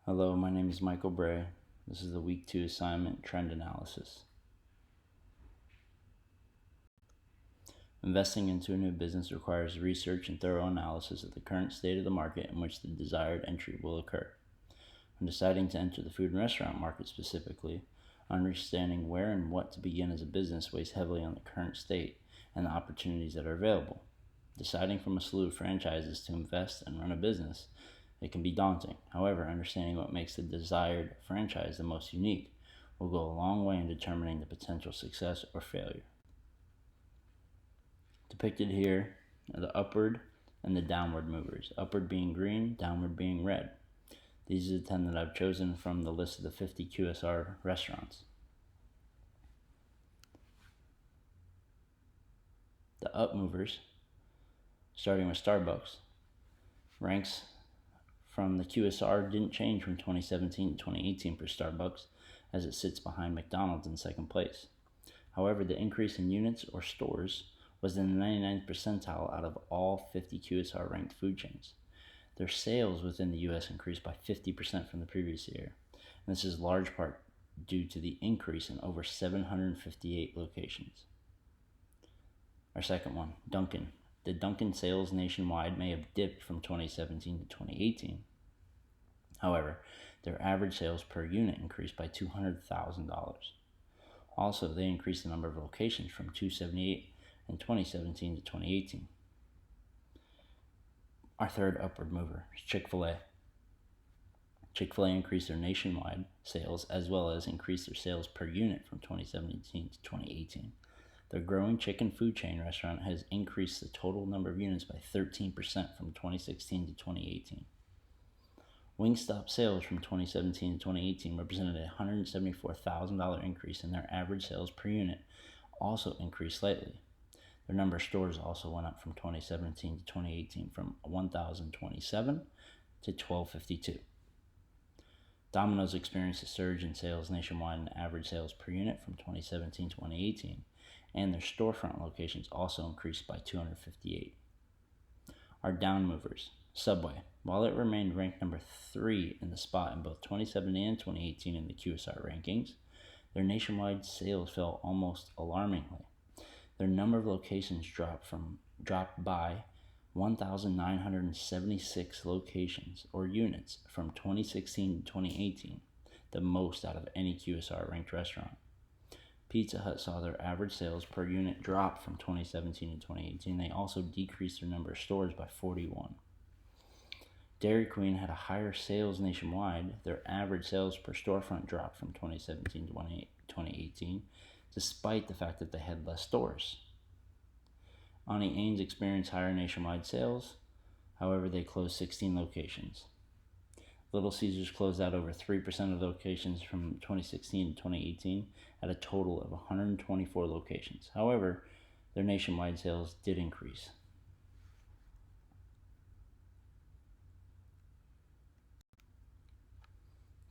Hello, my name is Michael Bray. This is the Week 2 assignment, Trend Analysis. Investing into a new business requires research and thorough analysis of the current state of the market in which the desired entry will occur. When deciding to enter the food and restaurant market specifically, understanding where and what to begin as a business weighs heavily on the current state and the opportunities that are available. Deciding from a slew of franchises to invest and run a business, it can be daunting. However, understanding what makes the desired franchise the most unique will go a long way in determining the potential success or failure. Depicted here are the upward and the downward movers, upward being green, downward being red. These are the 10 that I've chosen from the list of the 50 QSR restaurants. The up movers, starting with Starbucks, ranks from the QSR didn't change from 2017 to 2018 for Starbucks, as it sits behind McDonald's in second place. However, the increase in units or stores was in the 99th percentile out of all 50 QSR ranked food chains. Their sales within the U.S. increased by 50% from the previous year, and this is large part due to the increase in over 758 locations. Our second one, Dunkin'. The Dunkin' sales nationwide may have dipped from 2017 to 2018. However, their average sales per unit increased by $200,000. Also, they increased the number of locations from 278 in 2017 to 2018. Our third upward mover is Chick-fil-A. Chick-fil-A increased their nationwide sales as well as increased their sales per unit from 2017 to 2018. Their growing chicken food chain restaurant has increased the total number of units by 13% from 2016 to 2018. Wingstop sales from 2017 to 2018 represented a $174,000 increase, and their average sales per unit also increased slightly. Their number of stores also went up from 2017 to 2018 from 1,027 to 1,252. Domino's experienced a surge in sales nationwide and average sales per unit from 2017 to 2018, and their storefront locations also increased by 258. Our down movers, Subway. While it remained ranked number 3 in the spot in both 2017 and 2018 in the QSR rankings, their nationwide sales fell almost alarmingly. Their number of locations dropped by 1,976 locations or units from 2016 to 2018, the most out of any QSR ranked restaurant. Pizza Hut saw their average sales per unit drop from 2017 to 2018. They also decreased their number of stores by 41. Dairy Queen had a higher sales nationwide. Their average sales per storefront dropped from 2017 to 2018, despite the fact that they had less stores. Auntie Anne's experienced higher nationwide sales. However, they closed 16 locations. Little Caesars closed out over 3% of locations from 2016 to 2018 at a total of 124 locations. However, their nationwide sales did increase.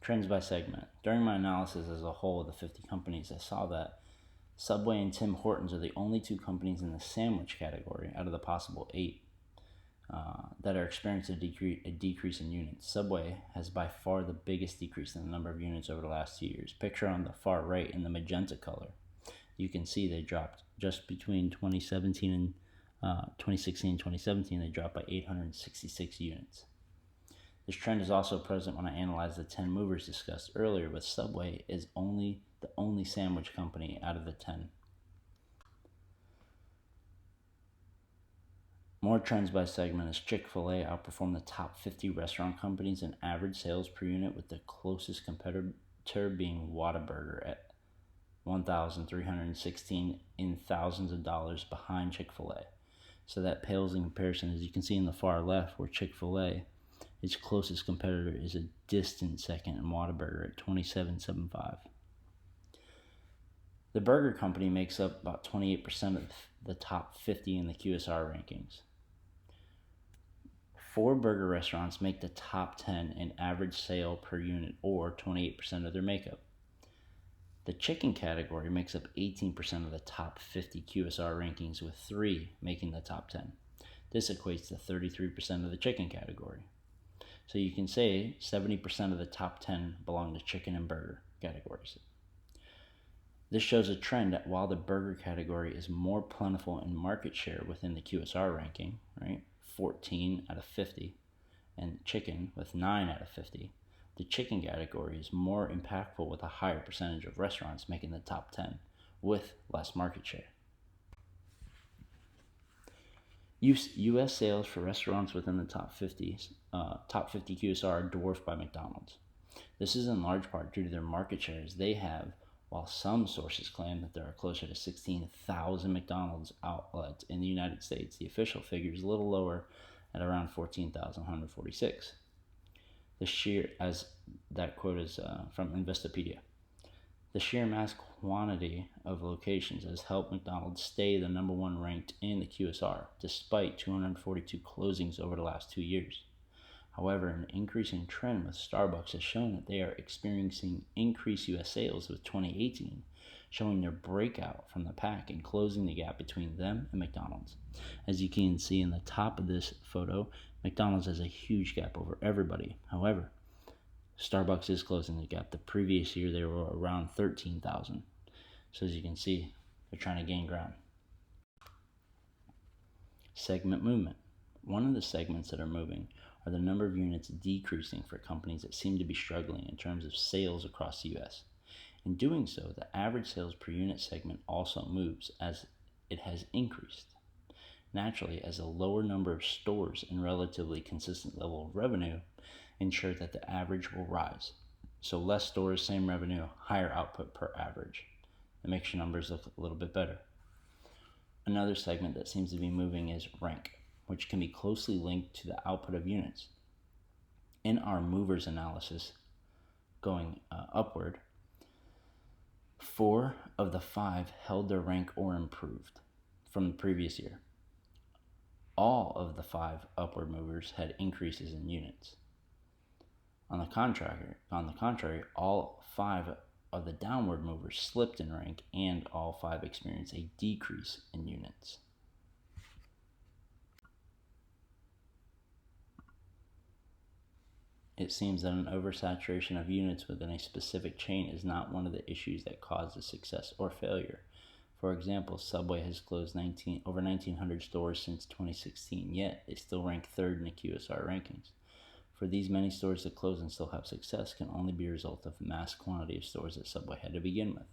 Trends by segment. During my analysis as a whole of the 50 companies, I saw that Subway and Tim Hortons are the only 2 companies in the sandwich category out of the possible 8 that are experiencing a decrease in units. Subway has by far the biggest decrease in the number of units over the last 2 years. Picture on the far right in the magenta color. You can see they dropped just between 2016 and 2017, they dropped by 866 units. This trend is also present when I analyze the 10 movers discussed earlier, but Subway is the only sandwich company out of the 10. More trends by segment as Chick-fil-A outperformed the top 50 restaurant companies in average sales per unit, with the closest competitor being Whataburger at $1,316 in thousands of dollars behind Chick-fil-A. So that pales in comparison, as you can see in the far left, where Chick-fil-A, its closest competitor, is a distant second in Whataburger at $27.75. The burger company makes up about 28% of the top 50 in the QSR rankings. 4 burger restaurants make the top 10 in average sale per unit, or 28% of their makeup. The chicken category makes up 18% of the top 50 QSR rankings, with 3 making the top 10. This equates to 33% of the chicken category. So you can say 70% of the top 10 belong to chicken and burger categories. This shows a trend that while the burger category is more plentiful in market share within the QSR ranking, right, 14 out of 50, and chicken with 9 out of 50, the chicken category is more impactful with a higher percentage of restaurants making the top 10 with less market share. U.S. sales for restaurants within the top 50 QSR are dwarfed by McDonald's. This is in large part due to their market shares they have, while some sources claim that there are closer to 16,000 McDonald's outlets in the United States. The official figure is a little lower at around 14,146. As that quote is from Investopedia. The sheer mass quantity of locations has helped McDonald's stay the number one ranked in the QSR, despite 242 closings over the last 2 years. However, an increasing trend with Starbucks has shown that they are experiencing increased U.S. sales with 2018, showing their breakout from the pack and closing the gap between them and McDonald's. As you can see in the top of this photo, McDonald's has a huge gap over everybody. However, Starbucks is closing the gap. The previous year, they were around 13,000. So as you can see, they're trying to gain ground. Segment movement. One of the segments that are moving are the number of units decreasing for companies that seem to be struggling in terms of sales across the U.S. In doing so, the average sales per unit segment also moves as it has increased. Naturally, as a lower number of stores and relatively consistent level of revenue ensure that the average will rise. So less stores, same revenue, higher output per average. It makes your numbers look a little bit better. Another segment that seems to be moving is rank, which can be closely linked to the output of units. In our movers analysis, going upward, 4 of the 5 held their rank or improved from the previous year. All of the 5 upward movers had increases in units. On the contrary, all 5 of the downward movers slipped in rank, and all 5 experienced a decrease in units. It seems that an oversaturation of units within a specific chain is not one of the issues that causes success or failure. For example, Subway has closed over 1,900 stores since 2016, yet they still rank 3rd in the QSR rankings. For these many stores to close and still have success can only be a result of mass quantity of stores that Subway had to begin with.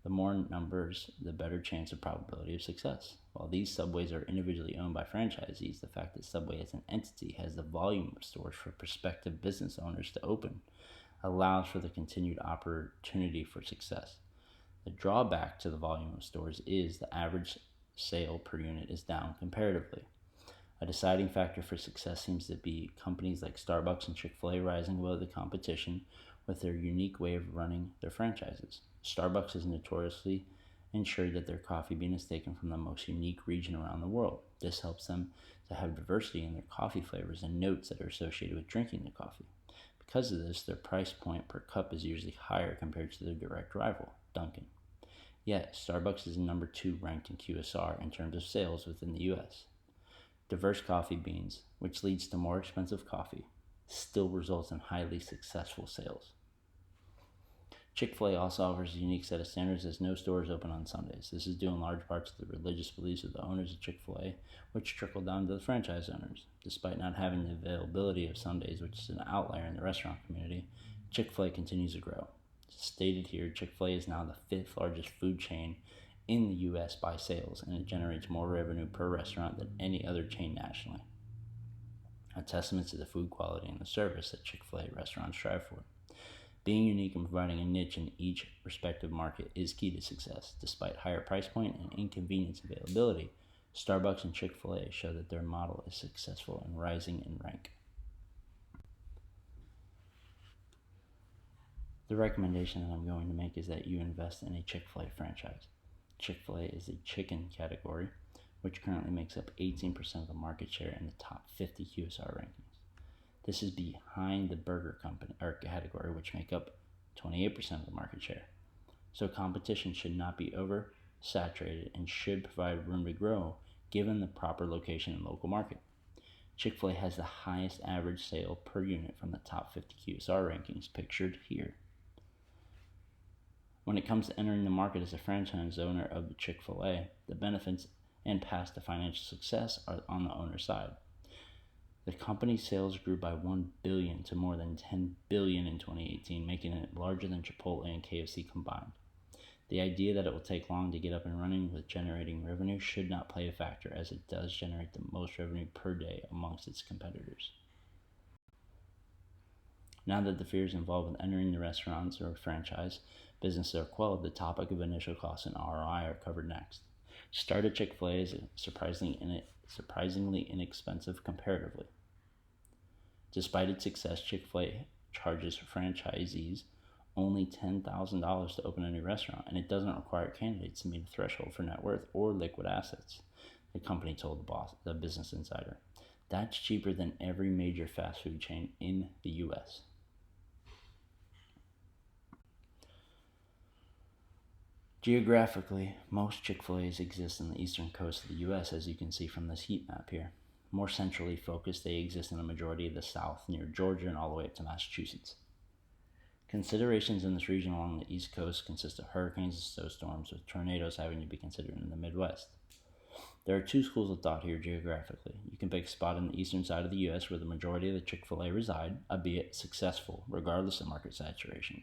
The more numbers, the better chance of probability of success. While these Subways are individually owned by franchisees, the fact that Subway as an entity has the volume of stores for prospective business owners to open allows for the continued opportunity for success. The drawback to the volume of stores is the average sale per unit is down comparatively. A deciding factor for success seems to be companies like Starbucks and Chick-fil-A rising above the competition with their unique way of running their franchises. Starbucks has notoriously ensured that their coffee bean is taken from the most unique region around the world. This helps them to have diversity in their coffee flavors and notes that are associated with drinking the coffee. Because of this, their price point per cup is usually higher compared to their direct rival, Dunkin'. Yet, Starbucks is number 2 ranked in QSR in terms of sales within the U.S. Diverse coffee beans, which leads to more expensive coffee, still results in highly successful sales. Chick-fil-A also offers a unique set of standards as no store is open on Sundays. This is due in large part to the religious beliefs of the owners of Chick-fil-A, which trickle down to the franchise owners. Despite not having the availability of Sundays, which is an outlier in the restaurant community, Chick-fil-A continues to grow. Stated here, Chick-fil-A is now the 5th largest food chain in the U.S. by sales, and it generates more revenue per restaurant than any other chain nationally. A testament to the food quality and the service that Chick-fil-A restaurants strive for. Being unique and providing a niche in each respective market is key to success. Despite higher price point and inconvenience availability, Starbucks and Chick-fil-A show that their model is successful and rising in rank. The recommendation that I'm going to make is that you invest in a Chick-fil-A franchise. Chick-fil-A is a chicken category, which currently makes up 18% of the market share in the top 50 QSR rankings. This is behind the burger category, which make up 28% of the market share. So competition should not be oversaturated and should provide room to grow given the proper location and local market. Chick-fil-A has the highest average sale per unit from the top 50 QSR rankings pictured here. When it comes to entering the market as a franchise owner of the Chick-fil-A, the benefits and path to financial success are on the owner's side. The company's sales grew by $1 billion to more than $10 billion in 2018, making it larger than Chipotle and KFC combined. The idea that it will take long to get up and running with generating revenue should not play a factor, as it does generate the most revenue per day amongst its competitors. Now that the fears involved with entering the restaurants or franchise business are quelled, the topic of initial costs and ROI are covered next. To start a Chick-fil-A is surprisingly inexpensive comparatively. Despite its success, Chick-fil-A charges franchisees only $10,000 to open a new restaurant, and it doesn't require candidates to meet a threshold for net worth or liquid assets, the company told the Business Insider. That's cheaper than every major fast food chain in the U.S. Geographically, most Chick-fil-A's exist on the eastern coast of the U.S., as you can see from this heat map here. More centrally focused, they exist in the majority of the South, near Georgia and all the way up to Massachusetts. Considerations in this region along the East Coast consist of hurricanes and snowstorms, with tornadoes having to be considered in the Midwest. There are two schools of thought here geographically. You can pick a spot on the eastern side of the U.S. where the majority of the Chick-fil-A reside, albeit successful, regardless of market saturation.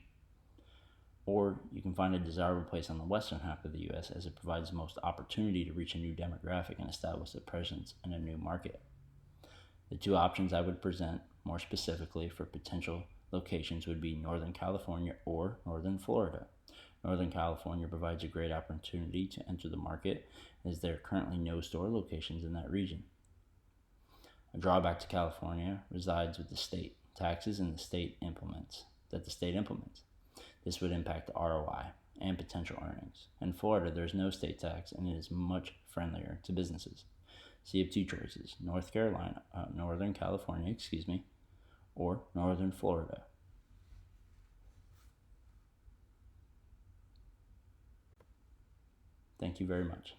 Or you can find a desirable place on the western half of the U.S. as it provides the most opportunity to reach a new demographic and establish a presence in a new market. The two options I would present more specifically for potential locations would be Northern California or Northern Florida. Northern California provides a great opportunity to enter the market, as there are currently no store locations in that region. A drawback to California resides with the state taxes and the state implements. This would impact the ROI and potential earnings. In Florida, there is no state tax, and it is much friendlier to businesses. So you have two choices: Northern California, or Northern Florida. Thank you very much.